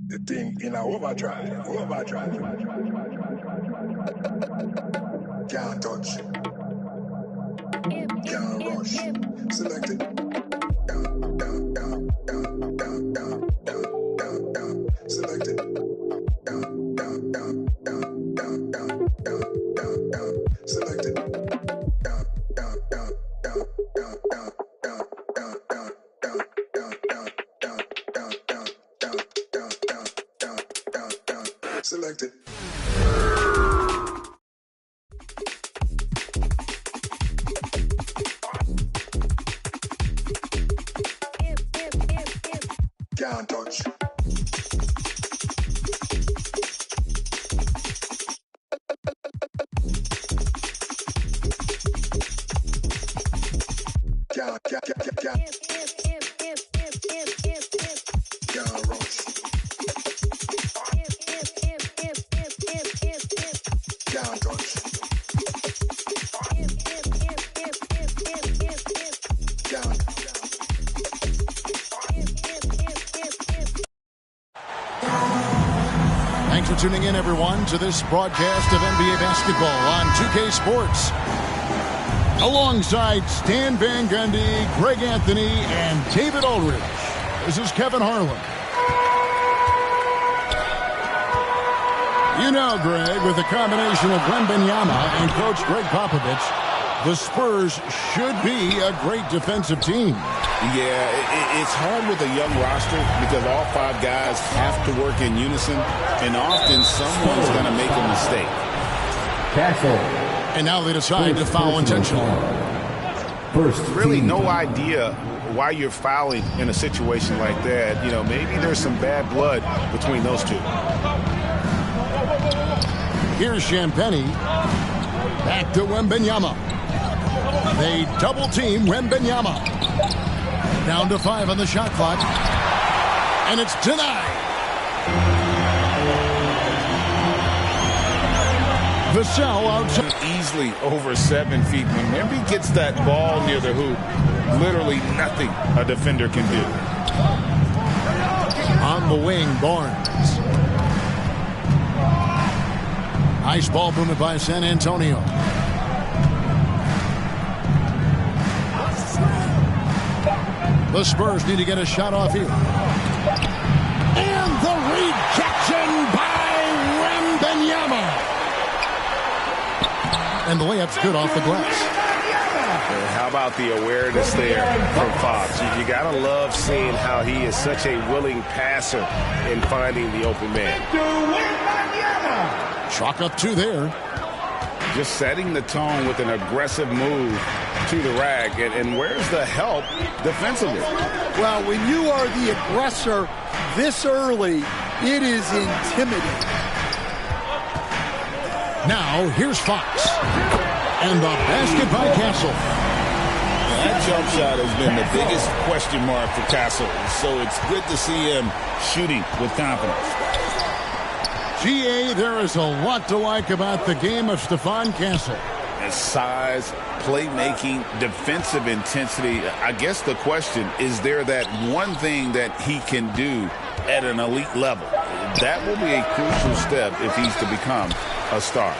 The thing in a overdrive. Can't touch, can't rush. Select it. Select it. Select it. Select it. Can't touch. Can't rush. Can't touch. Thanks for tuning in, everyone, to this broadcast of NBA basketball on 2K Sports. Alongside Stan Van Gundy, Greg Anthony, and David Ulrich, this is Kevin Harlan. You know, Greg, with the combination of Wembanyama and Coach Greg Popovich, the Spurs should be a great defensive team. Yeah, it's hard with a young roster because all five guys have to work in unison, and often someone's going to make a mistake. Castle. And now they decide to foul intentionally. Really no idea why you're fouling in a situation like that. You know, maybe there's some bad blood between those two. Here's Champagny. Back to Wembanyama. They double-team Wembanyama. Down to 5 on the shot clock. And it's denied. Vassell outside. Easily over 7 feet. When Wemby gets that ball near the hoop, literally nothing a defender can do. On the wing, Barnes. Nice ball movement by San Antonio. The Spurs need to get a shot off here. And the rejection by Wembanyama. And the layup's good off the glass. How about the awareness there from Fox? You got to love seeing how he is such a willing passer in finding the open man. Chalk up 2 there. Just setting the tone with an aggressive move to the rack. And where's the help defensively? Well, when you are the aggressor this early, it is intimidating. Now, here's Fox. And the basket by Castle. That jump shot has been the biggest question mark for Castle. So it's good to see him shooting with confidence. GA, there is a lot to like about the game of Stephon Castle. His size, playmaking, defensive intensity. I guess the question, is there that one thing that he can do at an elite level? That will be a crucial step if he's to become a star.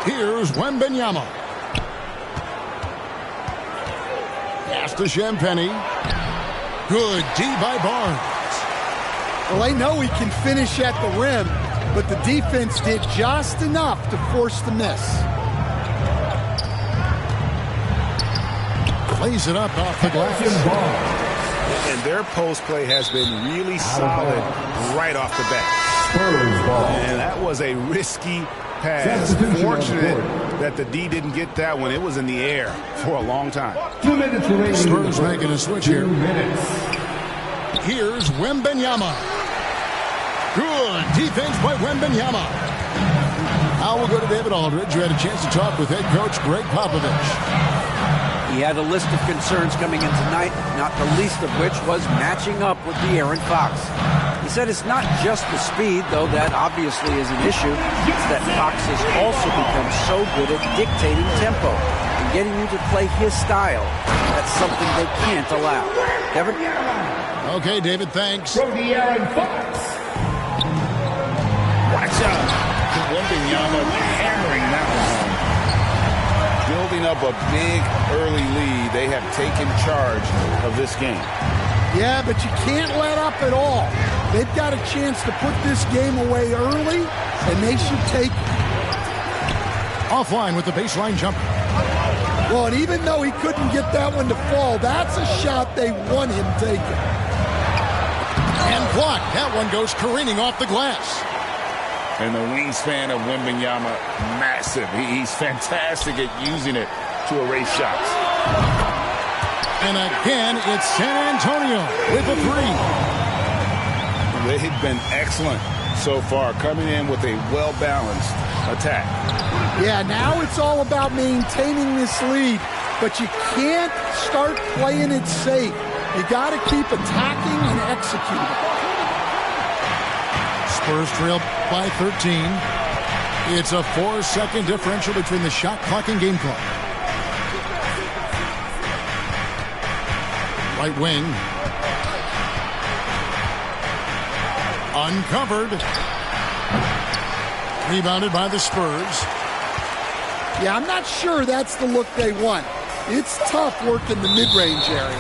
Here's Wembanyama. Pass to Champagny. Good D by Barnes. Well, they know he can finish at the rim, but the defense did just enough to force the miss. Plays it up off the glass. And their post play has been really solid right off the bat. And that was a risky pass. Fortunate that the D didn't get that one. It was in the air for a long time. 2 minutes remaining. Spurs making a switch here. 2 minutes. Here's Wembanyama. Good defense by Wembanyama. Now we'll go to David Aldridge, who had a chance to talk with head coach Greg Popovich. He had a list of concerns coming in tonight, not the least of which was matching up with De'Aaron Fox. He said it's not just the speed, though that obviously is an issue. It's that Fox has also become so good at dictating tempo and getting you to play his style. That's something they can't allow. Kevin? Okay, David, thanks. Watch out. Wembanyama hammering that one home. Building up a big early lead. They have taken charge of this game. Yeah, but you can't let up at all. They've got a chance to put this game away early, and they should take it. Offline with the baseline jumper. Well, and even though he couldn't get that one to fall, that's a shot they want him taking. And blocked. That one goes careening off the glass. And the wingspan of Wembanyama, massive. He's fantastic at using it to erase shots. And again, it's San Antonio with a three. They've been excellent so far, coming in with a well-balanced attack. Yeah, now it's all about maintaining this lead, but you can't start playing it safe. You got to keep attacking and executing. Spurs trail by 13. It's a 4-second differential between the shot clock and game clock. Right wing. Uncovered. Rebounded by the Spurs. Yeah, I'm not sure that's the look they want. It's tough working the mid-range area.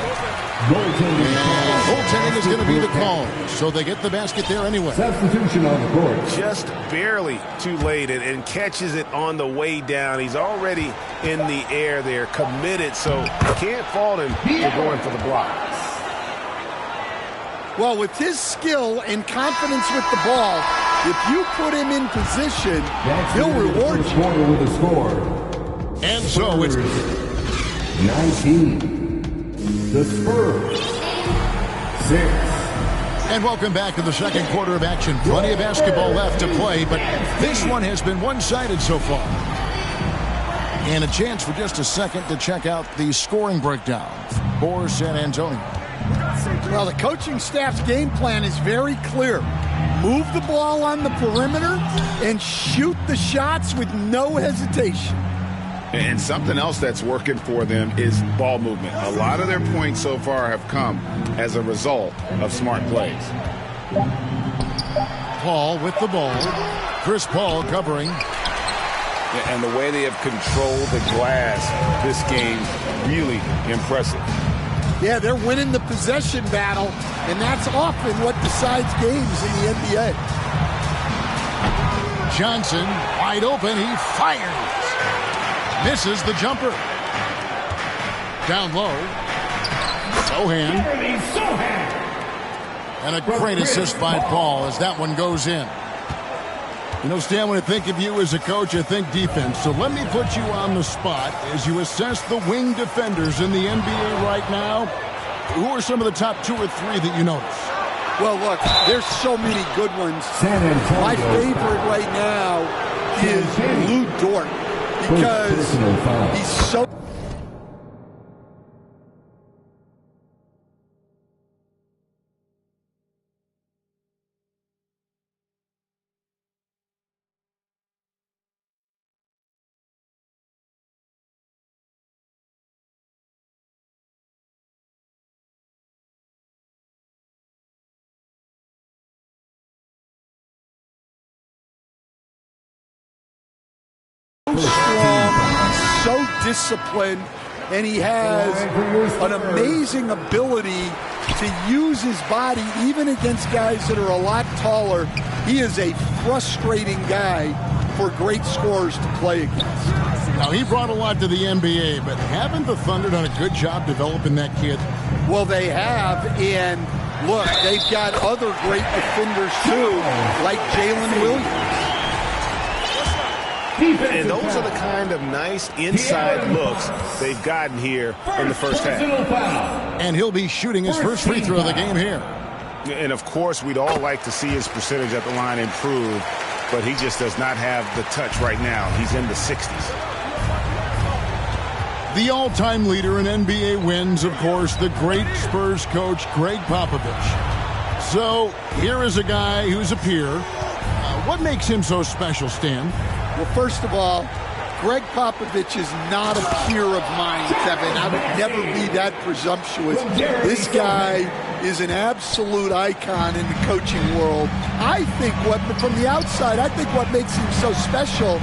Goaltending is going to be the call, so they get the basket there anyway. Substitution on the court. Just barely too late and catches it on the way down. He's already in the air there, committed, so can't fault him for going for the block. Well, with his skill and confidence with the ball, if you put him in position, he'll reward you. With a score. And so it's 19. The Spurs 6. And welcome back to the second quarter of action. Plenty of basketball left to play, but this one has been one-sided so far. And a chance for just a second to check out the scoring breakdown for San Antonio. Well, the coaching staff's game plan is very clear. Move the ball on the perimeter and shoot the shots with no hesitation. And something else that's working for them is ball movement. A lot of their points so far have come as a result of smart plays. Paul with the ball. Chris Paul covering. And the way they have controlled the glass this game, really impressive. Yeah, they're winning the possession battle, and that's often what decides games in the NBA. Johnson wide open. He fires. Misses the jumper. Down low. Sohan. And a great assist by Paul as that one goes in. You know, Stan, when I think of you as a coach, I think defense. So let me put you on the spot as you assess the wing defenders in the NBA right now. Who are some of the top 2 or 3 that you notice? Well, look, there's so many good ones. San Antonio. My favorite right now is Lou Dort because he's so... strong, so disciplined, and he has an amazing ability to use his body even against guys that are a lot taller. He is a frustrating guy for great scorers to play against. Now, he brought a lot to the NBA, but haven't the Thunder done a good job developing that kid? Well, they have, and look, they've got other great defenders too, like Jalen Williams. And those are the kind of nice inside looks they've gotten here in the first half. And he'll be shooting his first free throw of the game here. And, of course, we'd all like to see his percentage at the line improve, but he just does not have the touch right now. He's in the 60s. The all-time leader in NBA wins, of course, the great Spurs coach, Greg Popovich. So here is a guy who's a peer. What makes him so special, Stan? Well, first of all, Greg Popovich is not a peer of mine, Kevin. I would never be that presumptuous. This guy is an absolute icon in the coaching world. I think from the outside, I think what makes him so special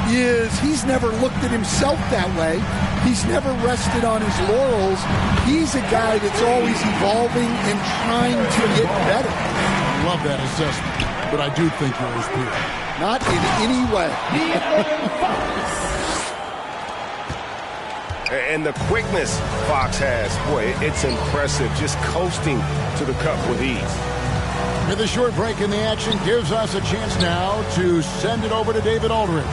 is he's never looked at himself that way. He's never rested on his laurels. He's a guy that's always evolving and trying to get better. I love that assessment, but I do think you're his peer. Not in any way. And the quickness Fox has, boy, it's impressive. Just coasting to the cup with ease. With a short break in the action gives us a chance now to send it over to David Aldridge.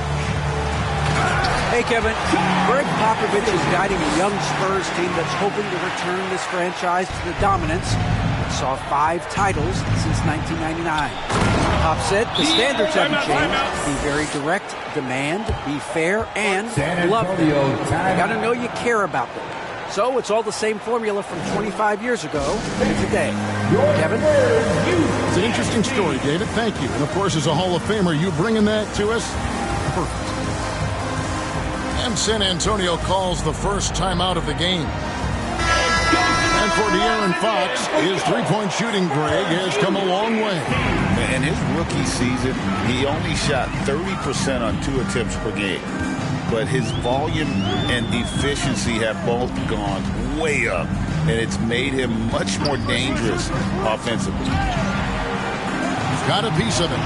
Hey, Kevin. Greg Popovich is guiding a young Spurs team that's hoping to return this franchise to the dominance that saw 5 titles since 1999. Pop said the standards haven't changed. Be very direct, demand, be fair, and love them. You got to know you care about them. So it's all the same formula from 25 years ago to today. Kevin? It's an interesting story, David. Thank you. And, of course, as a Hall of Famer, you bringing that to us? Perfect. And San Antonio calls the first timeout of the game. And for De'Aaron Fox, his three-point shooting, Greg, has come a long way. In his rookie season, he only shot 30% on 2 attempts per game. But his volume and efficiency have both gone way up, and it's made him much more dangerous offensively. He's got a piece of it.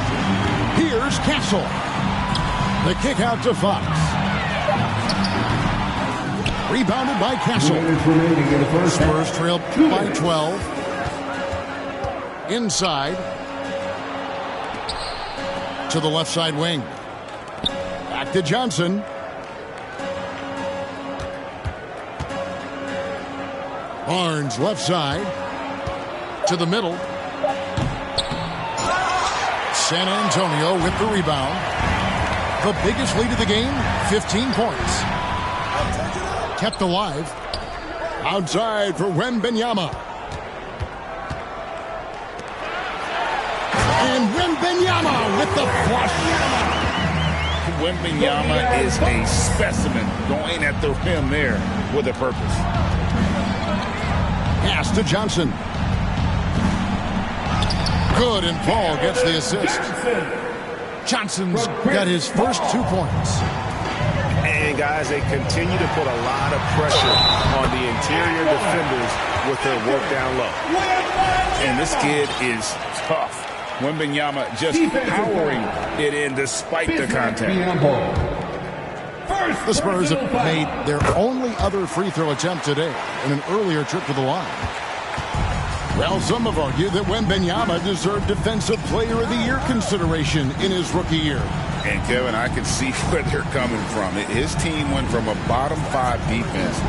Here's Castle. The kick out to Fox. Rebounded by Castle. Spurs trail by 12. Inside to the left side wing. Back to Johnson. Barnes left side to the middle. San Antonio with the rebound. The biggest lead of the game, 15 points. Kept alive. Outside for Wembanyama. And Wembanyama with the flush. Wembanyama is a specimen going at the rim there with a purpose. Pass to Johnson. Good, and Paul gets the assist. Johnson's got his first 2 points. And, guys, they continue to put a lot of pressure on the interior defenders with their work down low. And this kid is tough. Wembanyama just powering it in despite the contact. The Spurs have made their only other free throw attempt today in an earlier trip to the line. Well, some have argued that Wembanyama deserved Defensive Player of the Year consideration in his rookie year. And, Kevin, I can see where they're coming from. His team went from a bottom 5 defense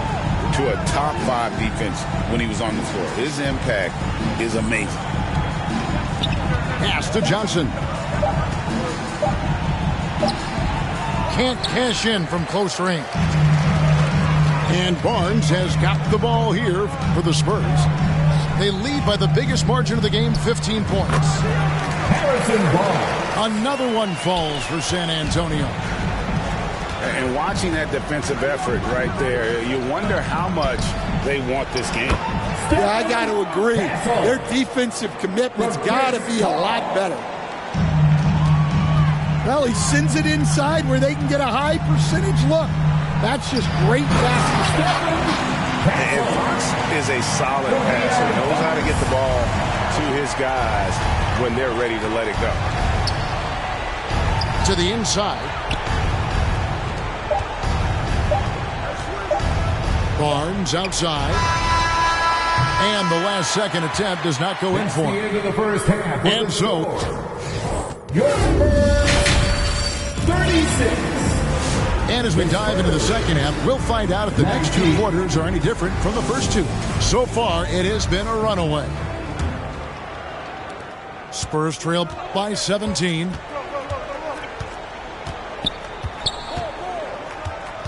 to a top 5 defense when he was on the floor. His impact is amazing. Pass to Johnson. Can't cash in from close range. And Barnes has got the ball here for the Spurs. They lead by the biggest margin of the game, 15 points. Harrison Barnes. Another one falls for San Antonio. And watching that defensive effort right there, you wonder how much they want this game. Yeah, I got to agree. Their defensive commitment's got to be a lot better. Well, he sends it inside where they can get a high percentage look. That's just great basketball. And Fox is a solid passer. Knows how to get the ball to his guys when they're ready to let it go. To the inside. Barnes outside. And the last second attempt does not go in for him. The end of the first half. And so, your Spurs 36. and as we dive into the second half, we'll find out if the next 2 quarters are any different from the first 2. So far, it has been a runaway. Spurs trail by 17.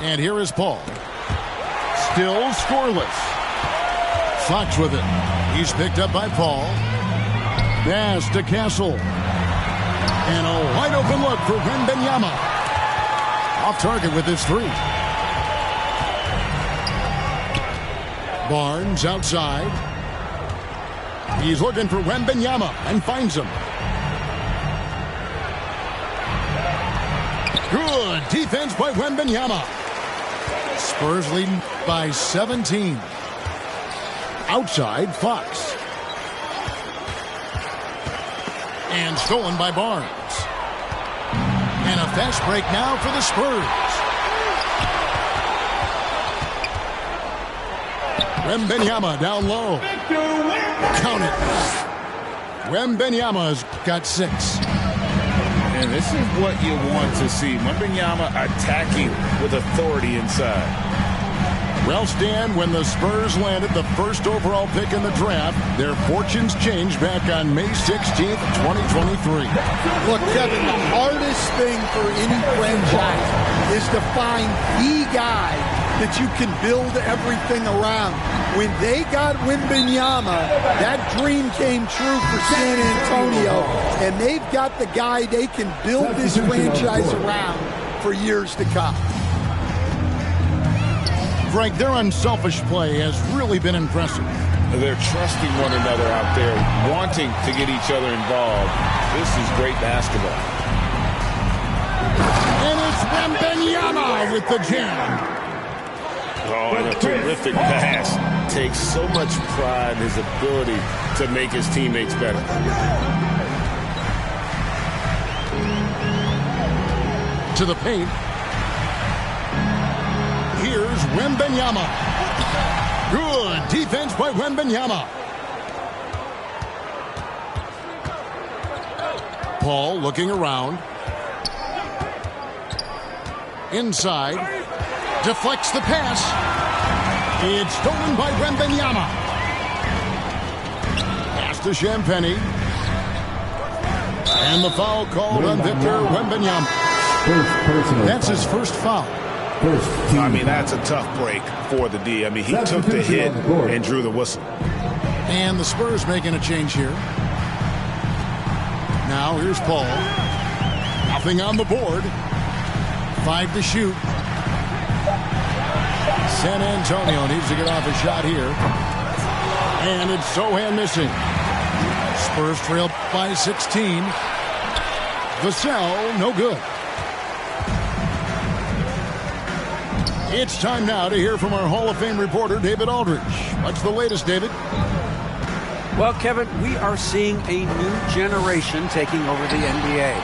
And here is Paul. Still scoreless. Fox with it. He's picked up by Paul. Pass to Castle. And a wide open look for Wembanyama. Off target with his three. Barnes outside. He's looking for Wembanyama and finds him. Good defense by Wembanyama. Spurs leading by 17. Outside, Fox. And stolen by Barnes. And a fast break now for the Spurs. Wembanyama down low. Count it. Wembanyama's got 6. And this is what you want to see. Wembanyama attacking with authority inside. Well, Stan, when the Spurs landed the first overall pick in the draft, their fortunes changed back on May 16th, 2023. Look, Kevin, the hardest thing for any franchise is to find the guy that you can build everything around. When they got Wembanyama, that dream came true for San Antonio, and they've got the guy they can build this franchise around for years to come. Frank, their unselfish play has really been impressive. They're trusting one another out there, wanting to get each other involved. This is great basketball. And it's Wembanyama with the jam. Oh, and a terrific pass. Takes so much pride in his ability to make his teammates better. To the paint. Here's Wembanyama. Good defense by Wembanyama. Paul looking around. Inside. Deflects the pass. It's stolen by Wembanyama. Pass to Champagny. And the foul called on Victor Wembanyama. That's his first foul. I mean, that's a tough break for the D. I mean, he took the hit and drew the whistle. And the Spurs making a change here. Now here's Paul. Nothing on the board. 5 to shoot. San Antonio needs to get off a shot here. And it's Sohan missing. Spurs trail by 16. Vassell, no good. It's time now to hear from our Hall of Fame reporter, David Aldridge. What's the latest, David? Well, Kevin, we are seeing a new generation taking over the NBA.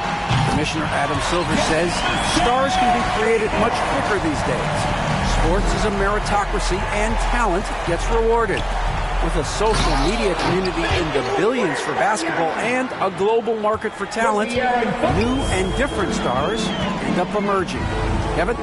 Commissioner Adam Silver says stars can be created much quicker these days. Sports is a meritocracy and talent gets rewarded. With a social media community in the billions for basketball and a global market for talent, new and different stars end up emerging. Kevin?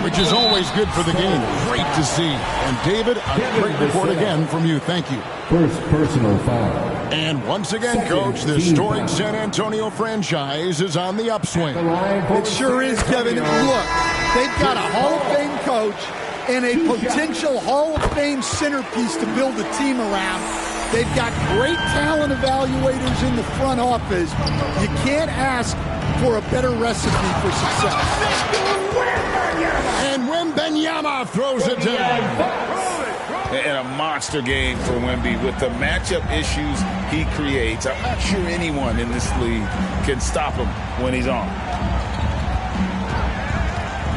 Which is always good for the game. Great to see. And David, a great report again from you. Thank you. First personal foul. And once again, Coach, the storied San Antonio franchise is on the upswing. It sure is, Kevin. Look, they've got a Hall of Fame coach and a potential Hall of Fame centerpiece to build a team around. They've got great talent evaluators in the front office. You can't ask for a better recipe for success. And Wembanyama throws it down. And a monster game for Wemby with the matchup issues he creates. I'm not sure anyone in this league can stop him when he's on.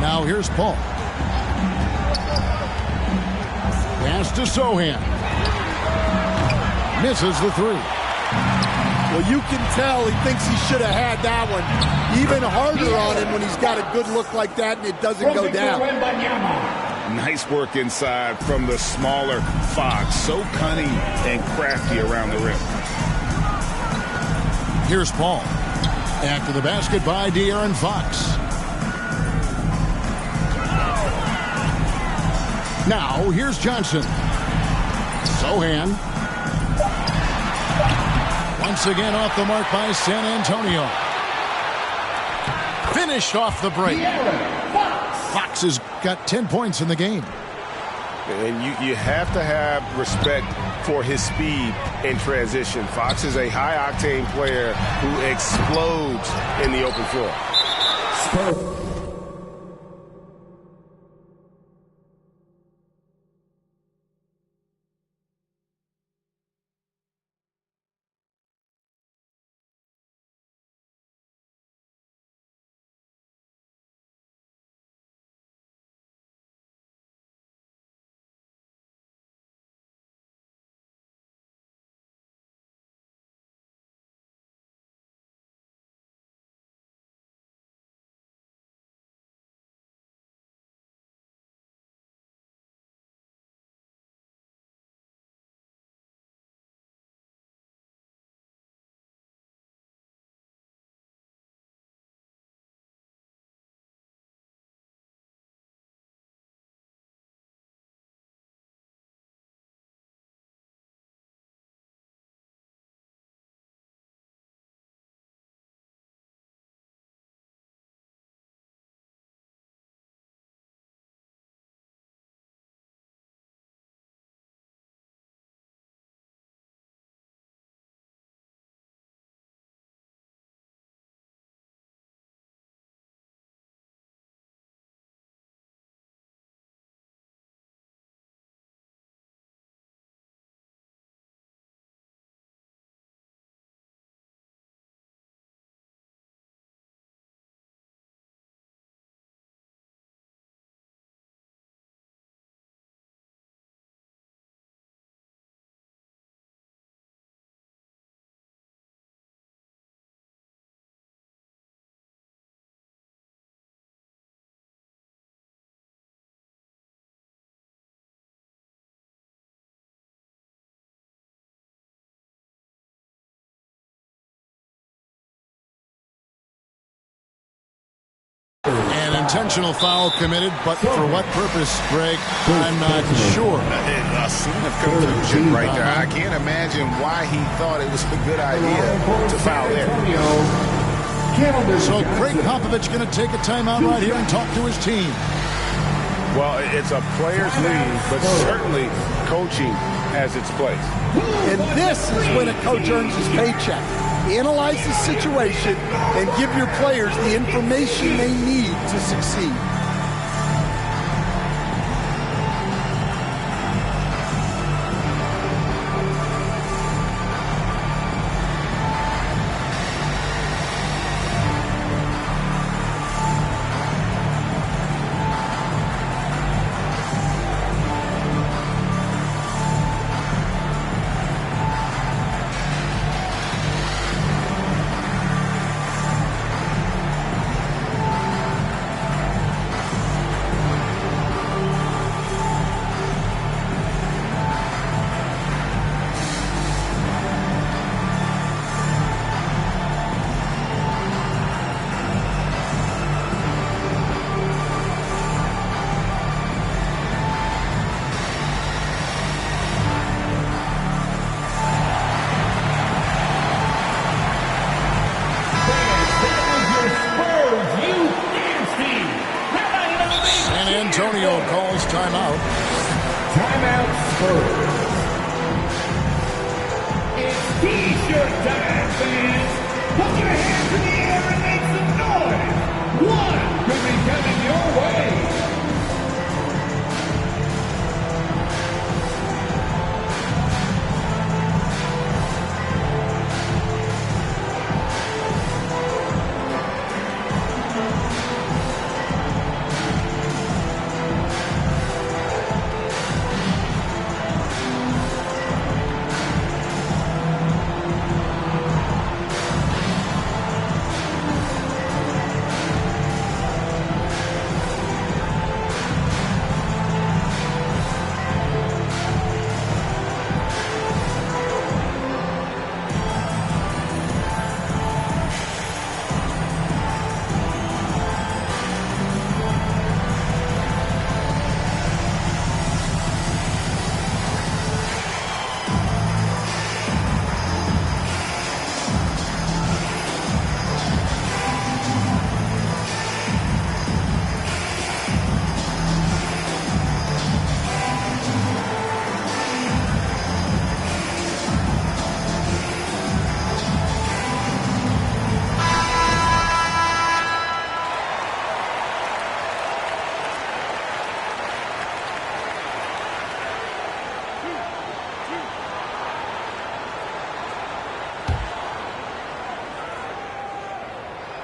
Now here's Paul. Pass to Sohan. Misses the three. Well, you can tell he thinks he should have had that one. Even harder on him when he's got a good look like that and it doesn't go down. Nice work inside from the smaller Fox. So cunning and crafty around the rim. Here's Paul. After the basket by De'Aaron Fox. Now, here's Johnson. Sohan. Once again off the mark by San Antonio. Finished off the break. Fox has got 10 points in the game. And you have to have respect for his speed in transition. Fox is a high-octane player who explodes in the open floor. An intentional foul committed, but for what purpose, Greg? I'm not sure. A scene of confusion right there. I can't imagine why he thought it was a good idea to foul there. So Greg Popovich going to take a timeout right here and talk to his team. Well, it's a player's league, but certainly coaching has its place. And this is when a coach earns his paycheck. Analyze the situation and give your players the information they need to succeed. Antonio calls timeout. Timeout Spurs. It's T-shirt time, fans. Put your hands in the air and make some noise. One could be coming your way.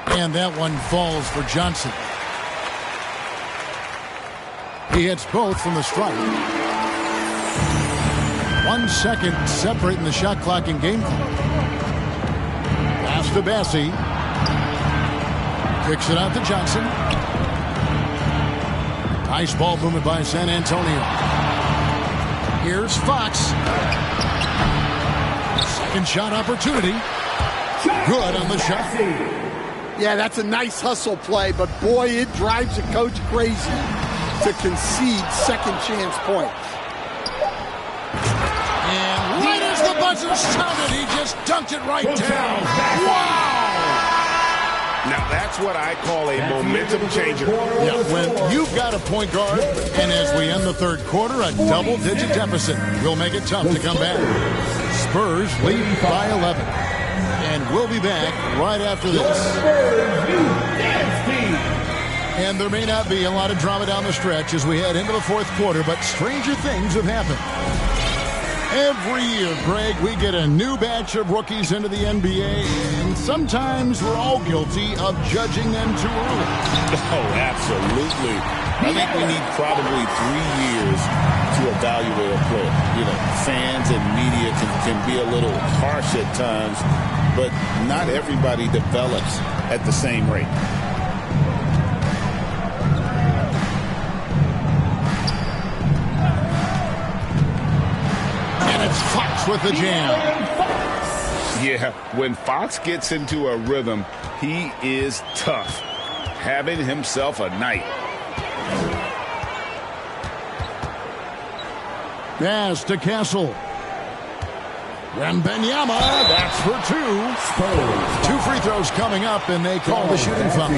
And that one falls for Johnson. He hits both from the strike. 1 second separating the shot clock and game clock. Pass to Bassi. Kicks it out to Johnson. Nice ball movement by San Antonio. Here's Fox. Second shot opportunity. Good on the shot. Yeah, that's a nice hustle play, but boy, it drives a coach crazy to concede second chance points. And right as the buzzer sounded, he just dunked it right down. Wow! Now, that's what I call a momentum changer. Yeah, when you've got a point guard, and as we end the third quarter, a double-digit deficit will make it tough to come back. Spurs lead by 11. And we'll be back right after this. And there may not be a lot of drama down the stretch as we head into the fourth quarter, but stranger things have happened. Every year, Greg, we get a new batch of rookies into the NBA, and sometimes we're all guilty of judging them too early. Oh, absolutely. I think we need probably 3 years to evaluate a player. You know, fans and media can be a little harsh at times, but not everybody develops at the same rate. Fox with the jam. Yeah, when Fox gets into a rhythm, he is tough. Having himself a night. Pass to Castle. Wembanyama, that's for two. 2 free throws coming up, and they call the shooting foul.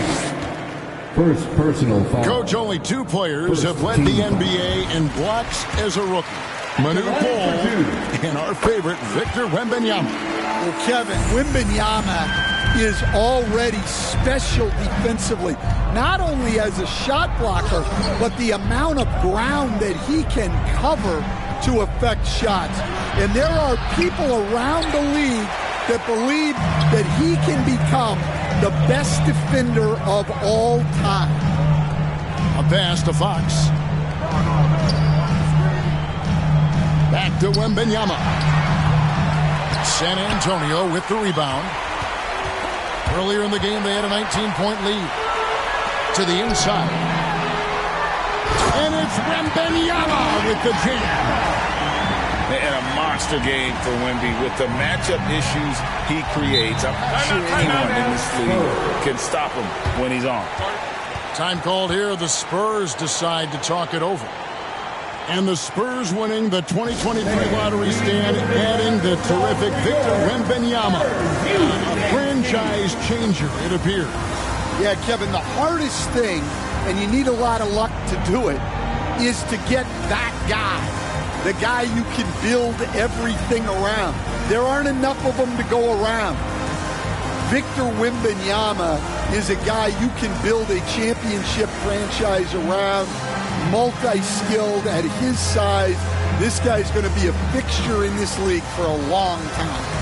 First personal foul. Coach, only 2 players have led the NBA in blocks as a rookie. Manu Bol and our favorite, Victor Wembanyama. Well, Kevin, Wembanyama is already special defensively, not only as a shot blocker, but the amount of ground that he can cover to affect shots. And there are people around the league that believe that he can become the best defender of all time. A pass to Fox. Back to Wembanyama. San Antonio with the rebound. Earlier in the game, they had a 19-point lead. To the inside. And it's Wembanyama with the jam. And a monster game for Wemby with the matchup issues he creates. I'm not sure anyone in this league can stop him when he's on. Time called here. The Spurs decide to talk it over. And the Spurs winning the 2023 lottery stand, adding the terrific Victor Wembanyama. A franchise changer, it appears. Yeah, Kevin, the hardest thing, and you need a lot of luck to do it, is to get that guy. The guy you can build everything around. There aren't enough of them to go around. Victor Wembanyama is a guy you can build a championship franchise around. Multi-skilled at his size. This guy's going to be a fixture in this league for a long time.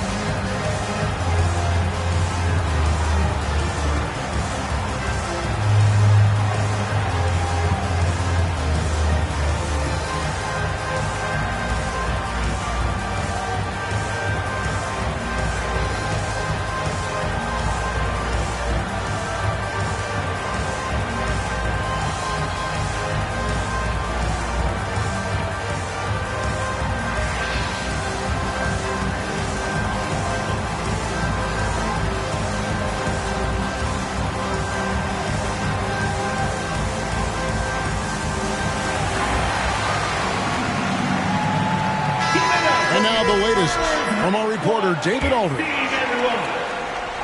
And now the latest from our reporter, David Aldridge.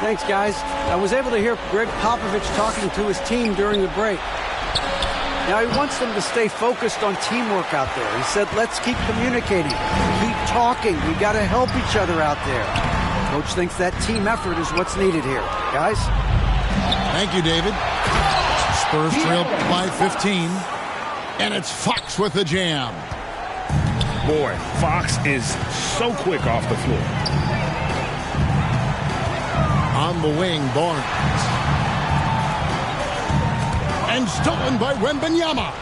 Thanks, guys. I was able to hear Greg Popovich talking to his team during the break. Now, he wants them to stay focused on teamwork out there. He said, let's keep communicating, keep talking. We got to help each other out there. Coach thinks that team effort is what's needed here. Guys? Thank you, David. Spurs trail by 15. And it's Fox with the jam. Boy, Fox is so quick off the floor. On the wing, Barnes. And stolen by Wembanyama.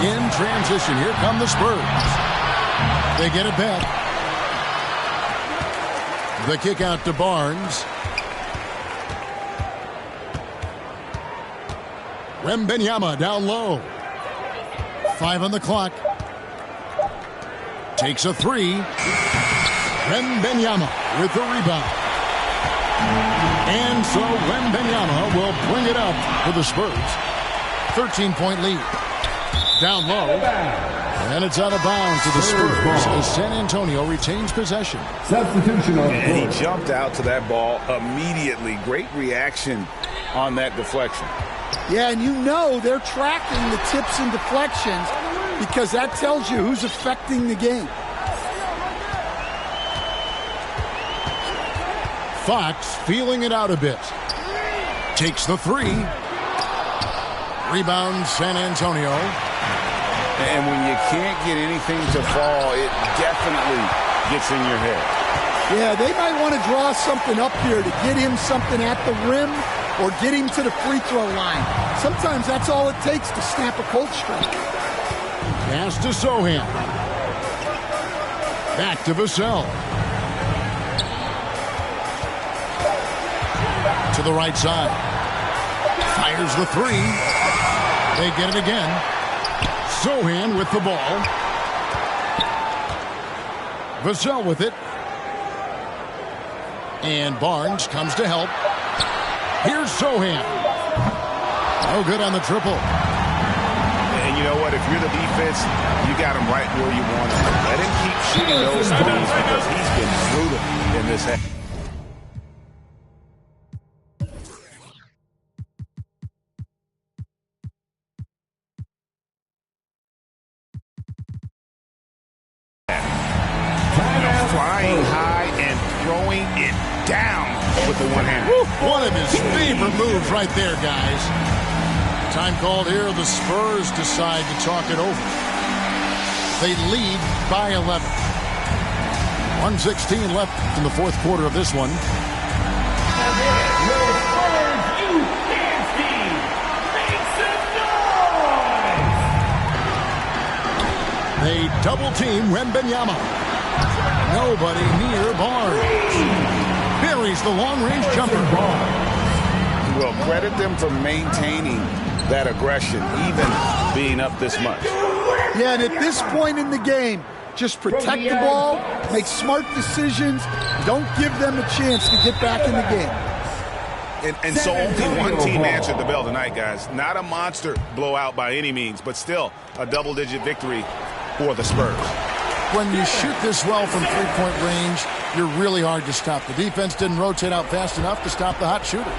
In transition, here come the Spurs. They get it back. The kick out to Barnes. Wembanyama down low. 5 on the clock. Takes a 3. Wembanyama with the rebound. And so Wembanyama will bring it up for the Spurs. 13-point lead. Down low. And it's out of bounds to the Spurs as San Antonio retains possession. Substitution on And he jumped out to that ball immediately. Great reaction on that deflection. Yeah, and you know they're tracking the tips and deflections because that tells you who's affecting the game. Fox feeling it out a bit. Takes the 3. Rebound San Antonio. And when you can't get anything to fall, it definitely gets in your head. Yeah, they might want to draw something up here to get him something at the rim or get him to the free throw line. Sometimes that's all it takes to snap a cold streak. Pass to Sohan. Back to Vassell. To the right side. Fires the 3. They get it again. Sohan with the ball. Vassell with it. And Barnes comes to help. Here's Sohan. No good on the triple. And you know what? If you're the defense, you got him right where you want him. Let him keep shooting those threes because he's been brutal in this half. Flying high and throwing it down with the one-hander. One of his favorite moves right there, guys. Time called here. The Spurs decide to talk it over. They lead by 11. 1:16 left in the fourth quarter of this one. They double-team Wembanyama. Nobody near Barnes. Buries the long-range jumper. Well, credit them for maintaining that aggression, even being up this much. Yeah, and at this point in the game, just protect the ball, make smart decisions, don't give them a chance to get back in the game. And so only one team answered the bell tonight, guys. Not a monster blowout by any means, but still a double-digit victory for the Spurs. When you shoot this well from three-point range, you're really hard to stop. The defense didn't rotate out fast enough to stop the hot shooters.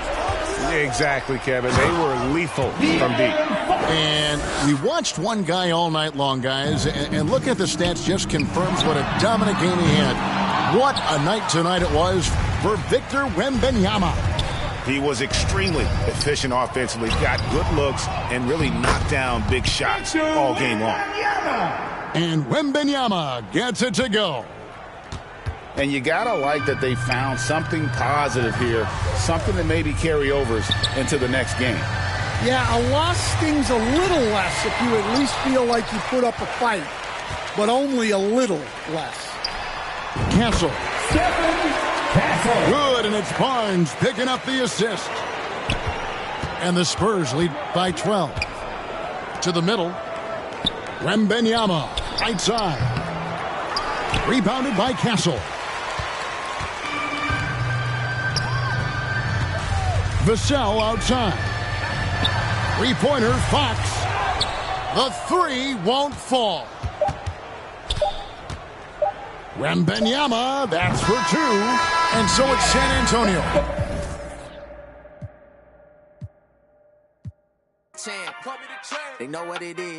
Exactly, Kevin. They were lethal from deep. And we watched one guy all night long, guys, and look at the stats just confirms what a dominant game he had. What a night tonight it was for Victor Wembanyama. He was extremely efficient offensively, got good looks, and really knocked down big shots all game long. And Wembanyama gets it to go. And you got to like that they found something positive here, something that maybe carry overs into the next game. Yeah, a loss stings a little less if you at least feel like you put up a fight, but only a little less. Castle. Good, and it's Barnes picking up the assist. And the Spurs lead by 12. To the middle. Wembanyama, right side. Rebounded by Castle. Vassell outside. Three-pointer, Fox. The 3 won't fall. Wembanyama, that's for 2. And so it's San Antonio. They know what it is.